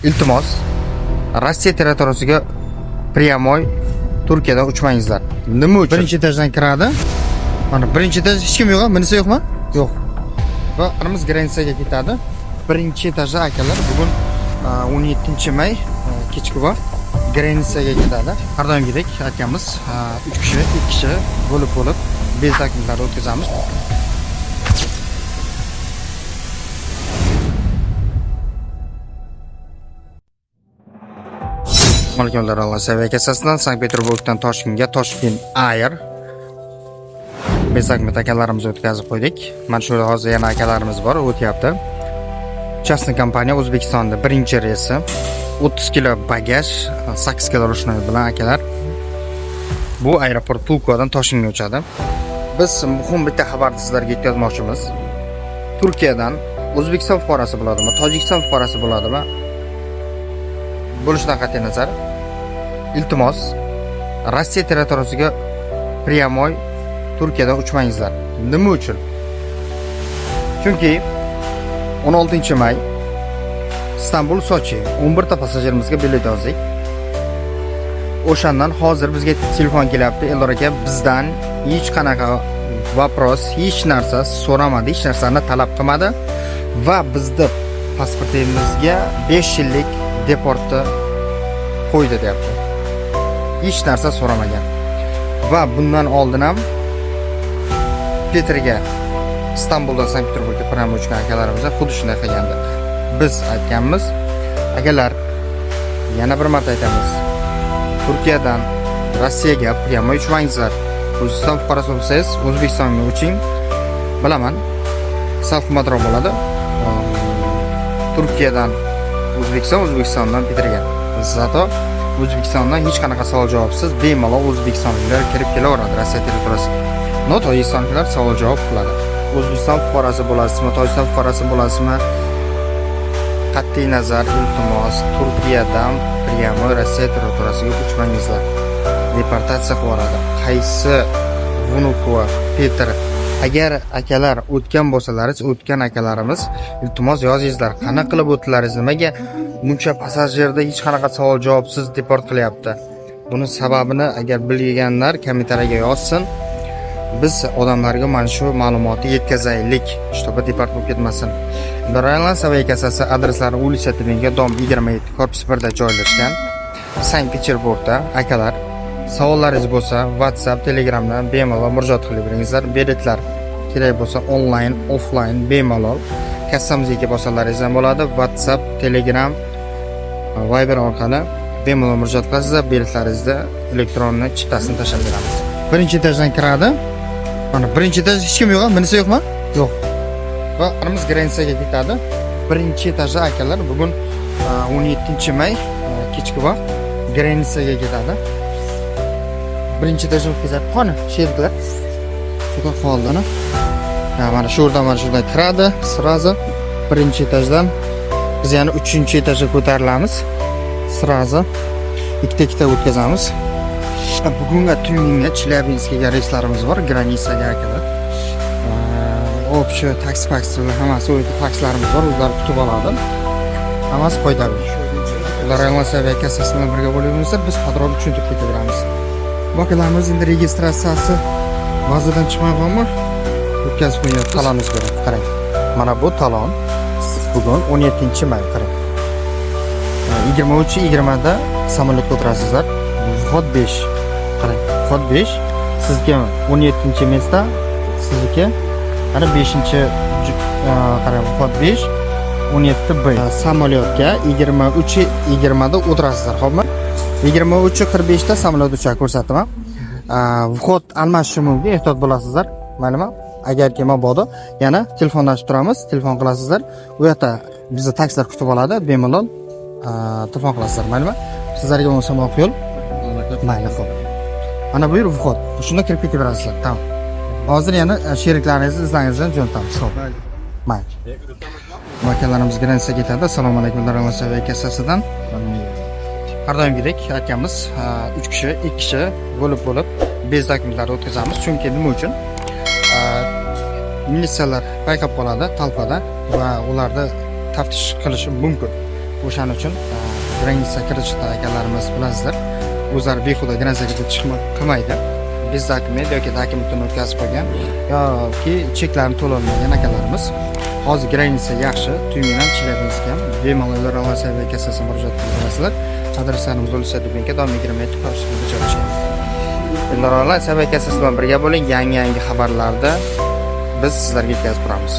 Iltimos, Rossiya territoriyasiga pryamoy Turkiyadan uchmangizlar. Nima uchun? Birinchi etajdan kiradi. Mana birinchi etaj hech kim yo'q, bunisi yo'qmi? Yo'q. Va arimiz granitsaga ketadi. Birinchi etajda akalar bugun 17-may kechki vaqt granitsaga ketadi. Har doimgidek akamiz 3 kishi, 2 kishi bo'lib bezaklarni o'tkazamiz. Malikalar Allah seviye kasasından Sankt-Peterburg'dan Toshkentga Toshkent Air bezak akalarimizni o'tkazib qo'ydik. Mana shu hozir yana akalarimiz bor, o'tyapti. Частный kompaniya O'zbekistonda birinchi reysi 30 kilo bagaj, 8 kilo rushnoy bilan akalar bu aeroport Pulko'dan Toshkentga uchadi. Biz muhim bitta xabarni sizlarga yetkazmoqchimiz. Turkiyadan O'zbekiston fuqarosi bo'ladimi, Tojikiston fuqarosi bo'ladimi? Bo'lishidan qat'iy nazar, iltimos, Rossiya territoriyasiga pryamoy Turkiyadan uchmangizlar. Nima uchun? Chunki 16-may Istanbul Sochi 11 ta passajirmizga bilet yozdik. O'shandan hozir bizga telefon kelyapti. Elor aka, bizdan hech qanaqa vopros, hech narsa so'ramadi, hech narsani talab qilmadi va bizni pasportimizga 5 yillik deportni qo'ydi deyapti. Hech narsa so'ramagan. Va bundan oldin ham Peterga Istanbuldan Sankt-Peterburgga pryamoy uchgan akalarimiz xuddi shunday qilgandi. Biz aytganmiz, akalar, yana bir marta aytamiz. Turkiyadan Rossiyaga pryamoy uchmangizlar. O'zbekiston fuqarosi bo'lsangiz, O'zbekistonga uching. Bilaman, sal qimmatroq bo'ladi. Turkiyadan O'zbekistondan Peterga. Zato O'zbekistondan hech qanaqa savol javobsiz bemalol O'zbekistonliklar kirib kelaveradi Rossiya territoriyasiga. Tojikistonliklar savol javob qiladi. O'zbekiston fuqarosi bo'lasizmi, Tojikiston fuqarosi bo'lasizmi? Qat'iy nazar, iltimos, Turkiyadan pryamoy Rossiya territoriyasiga uchmangizlar. Deportatsiya qilinadi. Qaysi Vunukova, Peter, agar akalar o'tgan bo'lsalaringiz, o'tgan akalarimiz, iltimos yozingizlar. Qanaqa qilib o'tdilaringiz, nimaga buncha passajirda hech qanaqa savol javobsiz deport qilyapti? Buni sababini agar bilganlar kommentariyaga yozsin. Biz odamlarga mana shu ma'lumotni yetkazaylik, чтобы deport bo'lib ketmasin. Raylan Savay kasasi adreslari улица Tibinga dom 27 korpus 1 da joylashgan. Sankt-Peterburgda akalar, savollaringiz bo'lsa, WhatsApp, Telegramdan bemalol murojaat qilib beringizlar. Biletlar kerak bo'lsa onlayn, offlayn bemalol kassamizga bosalaringiz ham bo'ladi. WhatsApp, Telegram, Viber orqali bemalol murojaat qilasizlar. Biletlaringizni elektron chiptasini tashlab beramiz. Birinchi etajdan kiradi. Mana birinchi etaj hech kim yo'q, bunisi yo'qmi? Yo'q. Va arimiz granitsaga ketadi. Birinchi etajda akalar bugun 17-may kechki vaqt granitsaga ketadi. Birinchi etajda o'tkazadi. Qani, sheriklar. Shunaqa holdana. Mana shu yerdan kiradi, sirazi birinchi etajdan biz yana 3-etajga ko'tarilamiz. Sirazi ikkita o'tkazamiz. Bugunga tunga Chelyabinskga reyslarimiz bor, granitsaga akalar. Общий taksi hammasi o'yda taksilarimiz bor, ular kutib oladi. Hammasi foydali. Ular Raylan kasasi bilan birga bo'layapmiz, biz qadroq tushuntirib ketaveramiz. Bakalarimiz endi registratsiyasi bazadan chiqmay qolmi? O'tkazib qo'yapmiz. Talonimiz bor, qarang. Mana bu talon bugun 17-may, qarang. 23:20 da samolyotga o'tirasizlar. Vhod 5. Qarang, vhod 5 sizga 17-mezda, sizniki ana 5-qarang, vhod 5 17B. Samolyotga 23:20 da o'tirasizlar, xo'pmi? 23:45 da samolyot uchar ko'rsataman. Vhod almashishi mumkin, ehtiyot bo'lasizlar. Maylimi? Agarki mabodo yana telefonlashib turamiz, telefon qilasizlar. U yerda bizni taksilar kutib oladi, bemalol telefon qilasizlar, maylimi? Sizlarga oson yo'l. Mayli, xo'p. Mana bu yer vhod. Shunda kirib ketaverasizlar. Tamam. Hozir yana sheriklaringizni izlangizdan jo'natamiz. Xo'p. Mayli. Akalarimiz granitsaga ketadi. Assalomu alaykum, Raylan Savay kasasidan. Har doimgidek akamiz 3 kishi, 2 kishi bo'lib bezaklarni o'tkazamiz. Chunki nima uchun? Militsiyalar payqab qoladi talpada va ularni taftish qilishi mumkin. O'shaning uchun granitsa kirishda akalarimiz bilasizlar, o'zlari behuda granitsaga qilmaydi. Biz dokument yoki dokumentini o'tkazib qo'ygan yoki cheklarni to'lolmagan akalarimiz hozir granitsa yaxshi, tuymen ham Chelyabinsk ham bemalol Rossiya kassasiga murojaat qilasizlar. Adreslarimiz bo'lsa Dubinka dom 27 qarshisida joylashgan. Endi Rossiya kassasi bilan birga bo'ling, yangi xabarlarda biz sizlarga yetkazib turamiz.